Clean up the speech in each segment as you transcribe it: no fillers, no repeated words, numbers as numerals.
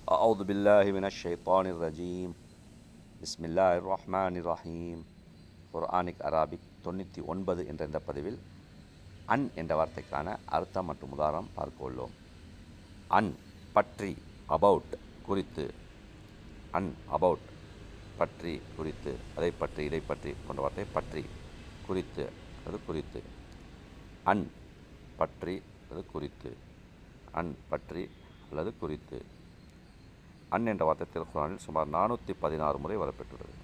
أعوذ بالله من الشيطان الرجيم بسم الله الرحمن الرحيم குர்ஆனிக் Arabic 99 என்ற இந்த பதிவில் அன் என்ற வார்த்தைக்கான அர்த்தம் மற்றும் உதாரணம் பார்க்க உள்ளோம். அன் பற்றி, அபவுட் குறித்து, அன் அபவுட் பற்றி குறித்து, அதை பற்றி இதை பற்றி போன்ற வார்த்தை பற்றி குறித்து அது குறித்து, அன் பற்றி அது குறித்து, அன் பற்றி அல்லது குறித்து. அன் என்ற வார்த்தை திருக்குறானில் சுமார் 416 முறை வரப்பெற்றுள்ளது.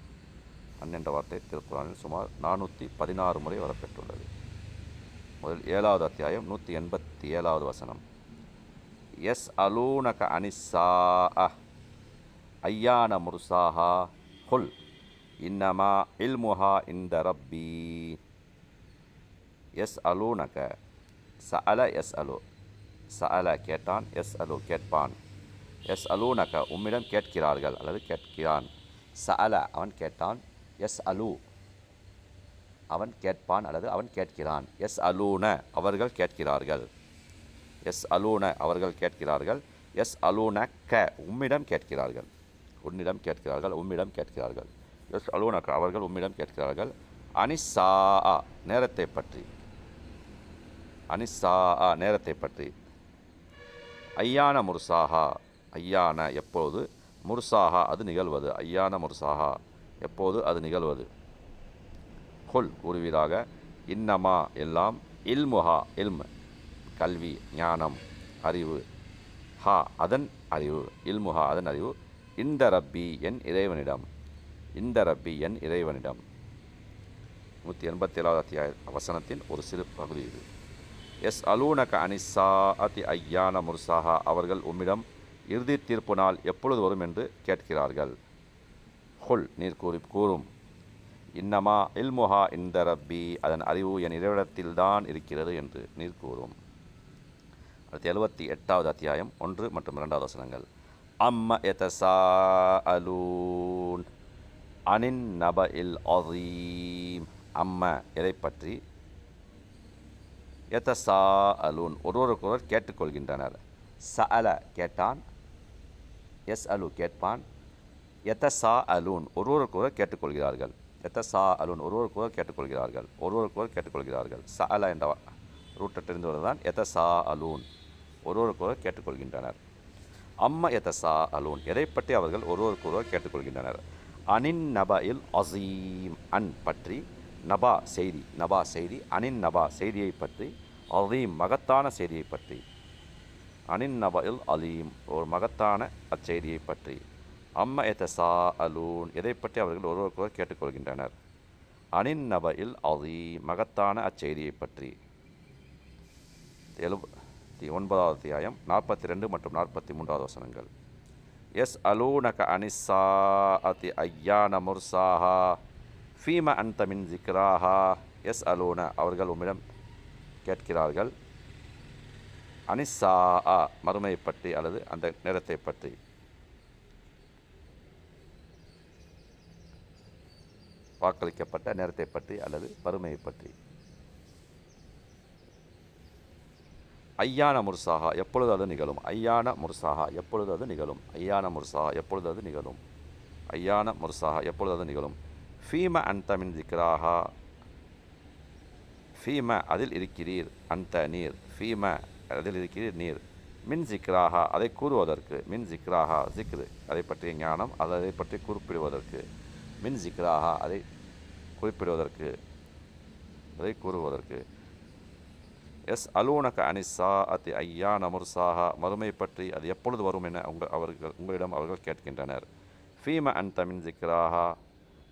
அன் என்ற வார்த்தை திருக்குறானில் சுமார் 416 முறை வரப்பெற்றுள்ளது. முதல் 7வது அத்தியாயம் 187வது வசனம். எஸ் அலூனக அனிஸ்ஸா ஐயான முர்சாஹா ஹுல் இன்னமா இல்முஹா இந்த ரப்பி. எஸ் அலூனக சஅல எஸ் அலு, சஅல கேட்டான், எஸ் அலு கேட்பான். எஸ் அலூனக உம்மிடம் கேட்கிறார்கள் அல்லது கேட்கிறான். சஅல அவன் கேட்டான், எஸ் அலு அவன் கேட்பான் அல்லது அவன் கேட்கிறான். எஸ் அலூன அவர்கள் கேட்கிறார்கள், எஸ் அலூன அவர்கள் கேட்கிறார்கள். எஸ் அலூன க உம்மிடம் கேட்கிறார்கள், உன்னிடம் கேட்கிறார்கள், உம்மிடம் கேட்கிறார்கள். எஸ் அலூனக அவர்கள் உம்மிடம் கேட்கிறார்கள். அனிஸ்ஸா நேரத்தை பற்றி, அனிஸ்ஸா நேரத்தை பற்றி. ஐயான முர்சாஹா ஐயான எப்போது, முர்சாஹா அது நிகழ்வது, ஐயான முர்சாஹா எப்போது அது நிகழ்வது. ஹுல் கூறுவீராக, இன்னமா எல்லாம், இல்முஹா இல்ம் கல்வி ஞானம் அறிவு, ஹா அதன் அறிவு, இல்முஹா அதன் அறிவு, இந்த ரப்பி என் இறைவனிடம், இந்த ரப்பி என் இறைவனிடம். 187வது அத்தியாய வசனத்தின் ஒரு சிறு பகுதி இது. எஸ் அலூனக அனிஸ்ஸா அதி ஐயான முர்சாஹா அவர்கள் உம்மிடம் இறுதி தீர்ப்பு நாள் எப்பொழுது வரும் என்று கேட்கிறார்கள். ஹுல் நீர் கூறும், இன்னமா இல்முஹா இந்த ரப்பி அதன் அறிவு என் இறைவிடத்தில்தான் இருக்கிறது என்று நீர் கூறும். அடுத்து 78வது அத்தியாயம் 1 மற்றும் 2வது வசனங்கள். அம்ம எதசா அலூன் அனின் நப இல் அதீம். அம்ம எதை பற்றி, எதசா அலூன் ஒருவருக்கொருவர் கேட்டுக்கொள்கின்றனர். சஅல கேட்டான், எஸ் அலு கேட்பான். எதசா அலூன் ஒருவருக்கொருவர் கேட்டுக்கொள்கிறார்கள், எதசா அலூன் ஒருவருக்கொருவர் கேட்டுக்கொள்கிறார்கள், ஒருவருக்கொருவர் கேட்டுக்கொள்கிறார்கள். சஅல என்ற ரூட்டை தெரிந்து வருவதுதான் எதசா அலூன் ஒருவருக்கொருவர் கேட்டுக்கொள்கின்றனர். அம்ம எதசா அலூன் எதை பற்றி அவர்கள் ஒருவருக்கொருவர் கேட்டுக்கொள்கின்றனர். அனின் நப இல் அசீம் அன் பற்றி, நபா செய்தி, நபா செய்தி, அனின் நபா செய்தியை பற்றி, அதீம் மகத்தான செய்தியை பற்றி. அனின் நப இல் அலீம் ஒரு மகத்தான அச்செய்தியை பற்றி. அம்ம எதசா அலூன் எதை பற்றி அவர்கள் ஒருவருக்கொருவர் கேட்டுக்கொள்கின்றனர். அனின் நப இல் அதீம் மகத்தான அச்செய்தியை பற்றி. 79வது அத்தியாயம் 42 மற்றும் 43வது வசனங்கள். எஸ் அலூனக அனிஸ்ஸா அதி ஐயான முர்சாஹா ஃபீம அன்த மின் ஜிக்ராஹா. எஸ் அலூன அவர்கள் உம்மிடம் கேட்கிறார்கள். அனிஸ்ஸா மறுமையை பற்றி அல்லது அந்த நேரத்தை பற்றி. வாக்களிக்கப்பட்ட நேரத்தை பற்றி அல்லது மறுமையை பற்றி. ஐயான முர்சாஹா எப்பொழுது அது நிகழும், ஐயான முர்சாஹா எப்பொழுது அது நிகழும், ஐயான முர்சாஹா எப்பொழுது அது நிகழும், ஐயான முர்சாஹா எப்பொழுது அது நிகழும். ஃபீம அன்த மின் ஜிக்ராஹா ஃபீம அதில் இருக்கிறீர், அந்த நீர், ஃபீம அதில் இருக்கிறீர் நீர், மின் ஜிக்ராஹா அதை கூறுவதற்கு, மின் ஜிக்ராஹா ஜிக்ரு அதை பற்றிய ஞானம் அதை பற்றி குறிப்பிடுவதற்கு, மின் ஜிக்ராஹா அதை குறிப்பிடுவதற்கு, அதை கூறுவதற்கு. எஸ் அலூனக அனிஸ்ஸா அதி ஐயான முர்சாஹா மறுமை பற்றி அது எப்பொழுது வரும் என உங்களிடம் அவர்கள் கேட்கின்றனர். ஃபீம அன்த மின் ஜிக்ராஹா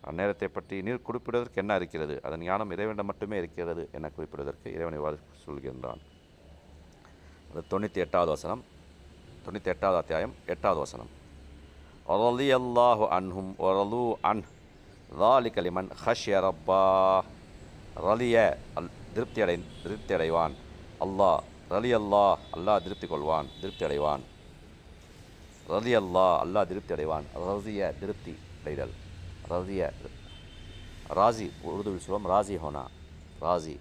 அந்நேரத்தை பற்றி நீர் குறிப்பிடுவதற்கு என்ன இருக்கிறது, அதன் ஞானம் இறைவனிடம் மட்டுமே இருக்கிறது என குறிப்பிடுவதற்கு இறைவனை சொல்கின்றான். அது 98வது வசனம், 98வது அத்தியாயம் 8வது வசனம். ரலியல்லாஹு அன்ஹும் வரலு அன் ذَلِكَ لِمَنْ خَشِيَ رَبَّهُ. ரலிய திருப்தி அடைவான், அல்லாஹ் ரலி அல்லாஹ் அல்லாஹ் திருப்தி கொள்வான், திருப்தி அடைவான். ரலி அல்லாஹ் அல்லாஹ் திருப்தி அடைவான். ரசிய திருப்தி அடைதல், ரசிய ராசி உருதுவில் சொல்லும் ராசி ஹோனா, ராசி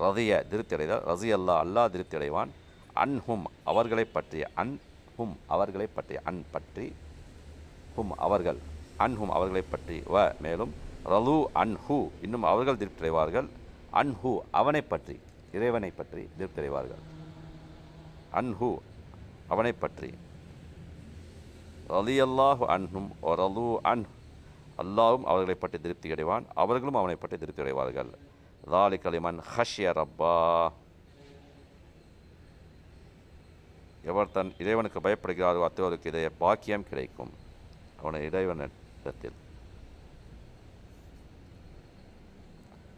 ரதிய திருப்தி அடைதல், ரசி அல்லாஹ் அல்லாஹ் திருப்தி அடைவான். அன்ஹும் அவர்களை பற்றி, அன்ஹும் ஹும் அவர்களை பற்றி, அன் பற்றி, ஹும் அவர்கள், அன்ஹும் அவர்களை பற்றி, மேலும் ரலு அன்ஹு இன்னும் அவர்கள் திருப்தியடைவார்கள், அன்ஹு அவனை பற்றி, இறைவனை பற்றி திருப்தியடைவார்கள், அன்ஹு அவனை பற்றி, ரலியல்லாஹு அன்ஹும் ரலு அன் அல்லாவும் அவர்களை பற்றி திருப்தி அடைவான், அவர்களும் அவனை பற்றி திருப்தி அடைவார்கள். ذَلِكَ لِمَنْ خَشِيَ رَبَّهُ எவர் தன் இறைவனுக்கு பயப்படுகிறாரோ அத்தவருக்கு இதைய பாக்கியம் கிடைக்கும் அவனை இறைவனிடத்தில்.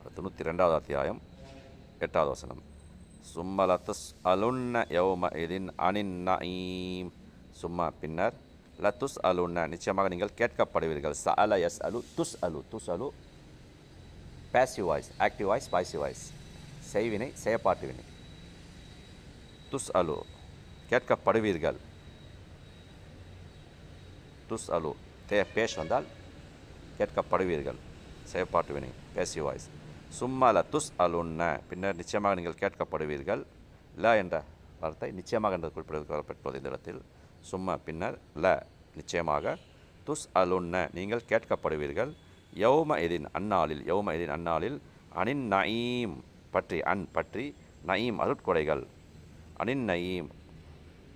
92வது அத்தியாயம் 8வது வசனம். சும்ம லதுஸ்அலுன்ன யௌமஇதின் அனின் நஈம். சும்மா பின்னர், லதுஸ்அலுன்ன நிச்சயமாக நீங்கள் கேட்கப்படுவீர்கள். சஅல யஸ்அலு துஸ்அலு passive voice, active voice, passive voice, செய்வினை செயப்பாட்டு வினை. துஸ்அலு கேட்கப்படுவீர்கள், துஸ்அலு பேஷ் வந்தால் கேட்கப்படுவீர்கள், செயற்பாட்டு வினை பேசிவ் வாய்ஸ். சும்மா லதுஸ்அலுன்ன பின்னர் நிச்சயமாக நீங்கள் கேட்கப்படுவீர்கள். ல என்ற வார்த்தை நிச்சயமாக என்ற குறிப்பிடுவதற்கு வரப்பட்டுள்ளது இந்த இடத்தில். சும்மா பின்னர் ல நிச்சயமாக, துஸ்அலுன்ன நீங்கள் கேட்கப்படுவீர்கள், யௌம எதின் அந்நாளில், யௌம எதின் அந்நாளில், அனின் நயீம் பற்றி, அன் பற்றி, நயீம் அருட்கொடைகள், அனின் நயீம்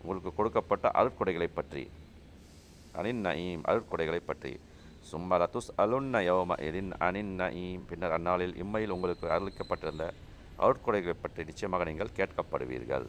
உங்களுக்கு கொடுக்கப்பட்ட அருட்கொடைகளை பற்றி, அனின் நயீம் அருட்கொடைகளை பற்றி. சும்ம லதுஸ்அலுன்ன யௌம எதின் அனின் நயீம் பின்னர் அந்நாளில் இம்மையில் உங்களுக்கு அருளிக்கப்பட்டிருந்த அருட்கொடைகளை பற்றி நிச்சயமாக நீங்கள் கேட்கப்படுவீர்கள்.